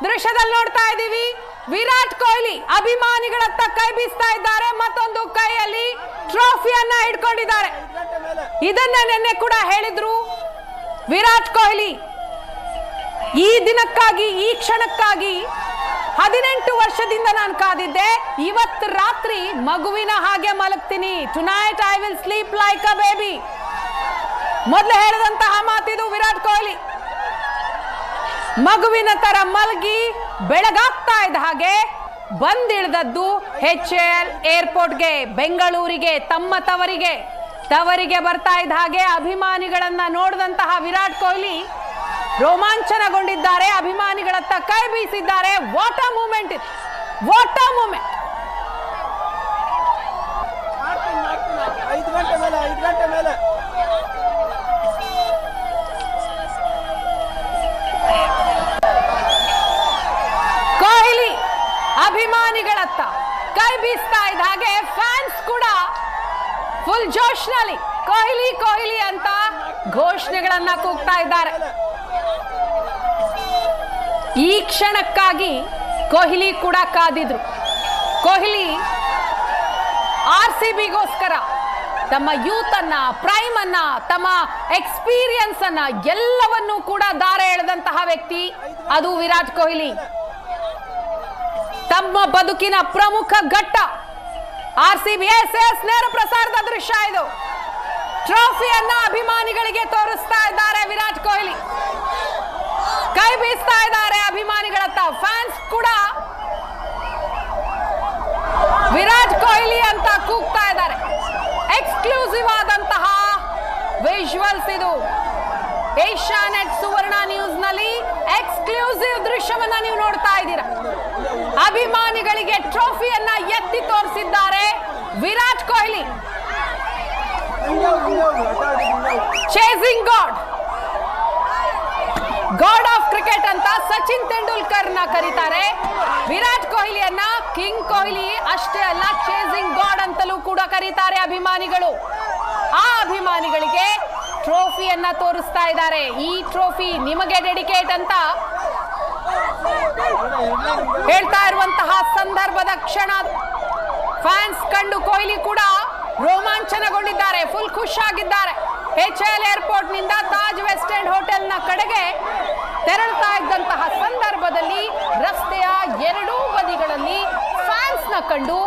ದೃಶ್ಯದಲ್ಲಿ ನೋಡ್ತಾ ಇದ್ದೀವಿ, ವಿರಾಟ್ ಕೊಹ್ಲಿ ಅಭಿಮಾನಿಗಳತ್ತ ಕೈ ಬೀಸ್ತಾ ಇದ್ದಾರೆ, ಮತ್ತೊಂದು ಕೈಯಲ್ಲಿ ಟ್ರೋಫಿಯನ್ನ ಹಿಡ್ಕೊಂಡಿದ್ದಾರೆ. ಇದನ್ನ ನಿನ್ನೆ ಕೂಡ ಹೇಳಿದ್ರು ವಿರಾಟ್ ಕೊಹ್ಲಿ. ಈ ದಿನಕ್ಕಾಗಿ, ಈ ಕ್ಷಣಕ್ಕಾಗಿ 18 ವರ್ಷದಿಂದ ನಾನು ಕಾದಿದ್ದೆ, ಇವತ್ತು ರಾತ್ರಿ ಮಗುವಿನ ಹಾಗೆ ಮಲಗ್ತೀನಿ. Tonight I will sleep like a baby. ಮೊದಲು ಹೇಳಿದಂತಹ ಮಾತಿದು ವಿರಾಟ್ ಕೊಹ್ಲಿ. ಮಗುವಿನ ತರ ಮಲಗಿ ಬೆಳಗಾಗ್ತಾ ಇದ್ದ ಹಾಗೆ ಬಂದಿಳಿದದ್ದು HAL ಏರ್ಪೋರ್ಟ್ಗೆ, ಬೆಂಗಳೂರಿಗೆ, ತಮ್ಮ ತವರಿಗೆ ಬರ್ತಾ ಇದ್ದ ಹಾಗೆ ಅಭಿಮಾನಿಗಳನ್ನ ನೋಡಿದಂತಹ ವಿರಾಟ್ ಕೊಹ್ಲಿ ರೋಮಾಂಚನಗೊಂಡಿದ್ದಾರೆ. ಅಭಿಮಾನಿಗಳತ್ತ ಕೈ ಬೀಸಿದ್ದಾರೆ. ವಾಟ್ ಅ ಮೂಮೆಂಟ್ ಇದು, ವಾಟ್ ಅ ಮೂಮೆಂಟ್. 5 ಗಂಟೆ ಮೇಲೆ ಕೊಹ್ಲಿ ಅಭಿಮಾನಿಗಳತ್ತ ಕೈ ಬೀಸ್ತಾ ಇದ್ದ ಹಾಗೆ ಫ್ಯಾನ್ಸ್ ಕೂಡ ಫುಲ್ ಜೋಶ್ನಲ್ಲಿ ಕೊಹ್ಲಿ ಕೊಹ್ಲಿ ಅಂತ ಘೋಷಣೆಗಳನ್ನ ಕೂಗ್ತಾ ಇದ್ದಾರೆ. ಈ ಕ್ಷಣಕ್ಕಾಗಿ ಕೊಹ್ಲಿ ಕೂಡ ಕಾದಿದ್ರು. ಕೊಹ್ಲಿ RCBಗೋಸ್ಕರ ತಮ್ಮ ಯೂತ್ ಅನ್ನ, ಪ್ರೈಮ್ ಅನ್ನ, ತಮ್ಮ ಎಕ್ಸ್ಪೀರಿಯನ್ಸ್ ಅನ್ನ ಎಲ್ಲವನ್ನೂ ಕೂಡ ದಾರೆ ಎಳೆದಂತಹ ವ್ಯಕ್ತಿ ಅದು ವಿರಾಟ್ ಕೊಹ್ಲಿ. ತಮ್ಮ ಬದುಕಿನ ಪ್ರಮುಖ ಘಟ್ಟ RCB ನೇರ ಪ್ರಸಾರದ ದೃಶ್ಯ ಇದು. ಟ್ರೋಫಿಯನ್ನ ಅಭಿಮಾನಿಗಳಿಗೆ ತೋರಿಸ್ತಾ ಇದ್ದಾರೆ ವಿರಾಟ್ ಕೊಹ್ಲಿ. ಕೈ ಬೀಸ್ತಾ ಇದ್ದಾರೆ ಅಭಿಮಾನಿಗಳತ್ತ. ಫ್ಯಾನ್ಸ್ ಕೂಡ ವಿರಾಟ್ ಕೊಹ್ಲಿ ಅಂತ ಕೂಗ್ತಾ ಇದ್ದಾರೆ. ಎಕ್ಸ್ಕ್ಲೂಸಿವ್ ಆದಂತಹ ವಿಜುವಲ್ಸ್ ಇದು. ಏಷ್ಯಾನೆಟ್ ಸುವರ್ಣ ನ್ಯೂಸ್ ನಲ್ಲಿ ಎಕ್ಸ್ಕ್ಲೂಸಿವ್ ದೃಶ್ಯವನ್ನ ನೀವು ನೋಡ್ತಾ ಇದ್ದೀರಾ. ಅಭಿಮಾನಿಗಳಿಗೆ ಟ್ರೋಫಿಯನ್ನ ಎತ್ತಿ ತೋರಿಸಿದ್ದಾರೆ Virat Kohli. Chasing god of cricket ಅಂತ ಸಚಿನ್ ತೆಂಡೂಲ್ಕರ್ ನ ಕರೀತಾರೆ. ವಿರಾಟ್ ಕೊಹ್ಲಿಯನ್ನ ಕಿಂಗ್ ಕೊಹ್ಲಿ ಅಷ್ಟೇ ಅಲ್ಲ, ಚೇಸಿಂಗ್ ಗಾಡ್ ಅಂತಲೂ ಕೂಡ ಕರೀತಾರೆ ಅಭಿಮಾನಿಗಳು. ಆ ಅಭಿಮಾನಿಗಳಿಗೆ ಟ್ರೋಫಿಯನ್ನ ತೋರಿಸ್ತಾ ಇದ್ದಾರೆ. ಈ ಟ್ರೋಫಿ ನಿಮಗೆ ಡೆಡಿಕೇಟ್ ಅಂತ ಹೇಳ್ತಾ ಇರುವಂತಹ ಸಂದರ್ಭದ ಕ್ಷಣ ಫ್ಯಾನ್ಸ್ ಕಂಡು ಕೊಹ್ಲಿ ಕೂಡ ರೋಮಾಂಚನಗೊಂಡಿದ್ದಾರೆ, ಫುಲ್ ಖುಷಿಯಾಗಿದ್ದಾರೆ. HAL ಏರ್ಪೋರ್ಟ್ ನಿಂದ ತಾಜ್ ವೆಸ್ಟ್ ಎಂಡ್ ಹೋಟೆಲ್ ನ ಕಡೆಗೆ ತೆರಳುತ್ತಾ ಇದ್ದಂತಹ ಸಂದರ್ಭದಲ್ಲಿ ರಸ್ತೆಯ ಎರಡೂ ಬದಿಗಳಲ್ಲಿ ಫ್ಯಾನ್ಸ್ ನ ಕಂಡು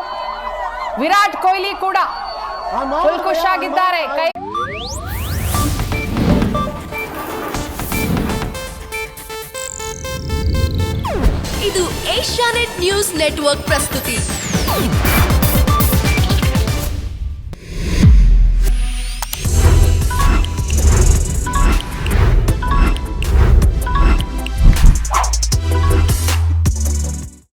ವಿರಾಟ್ ಕೊಹ್ಲಿ ಕೂಡ ಫುಲ್ ಖುಷಿಯಾಗಿದ್ದಾರೆ. ಇದು ಏಷ್ಯಾನೆಟ್ ನ್ಯೂಸ್ ನೆಟ್ವರ್ಕ್ ಪ್ರಸ್ತುತಿ.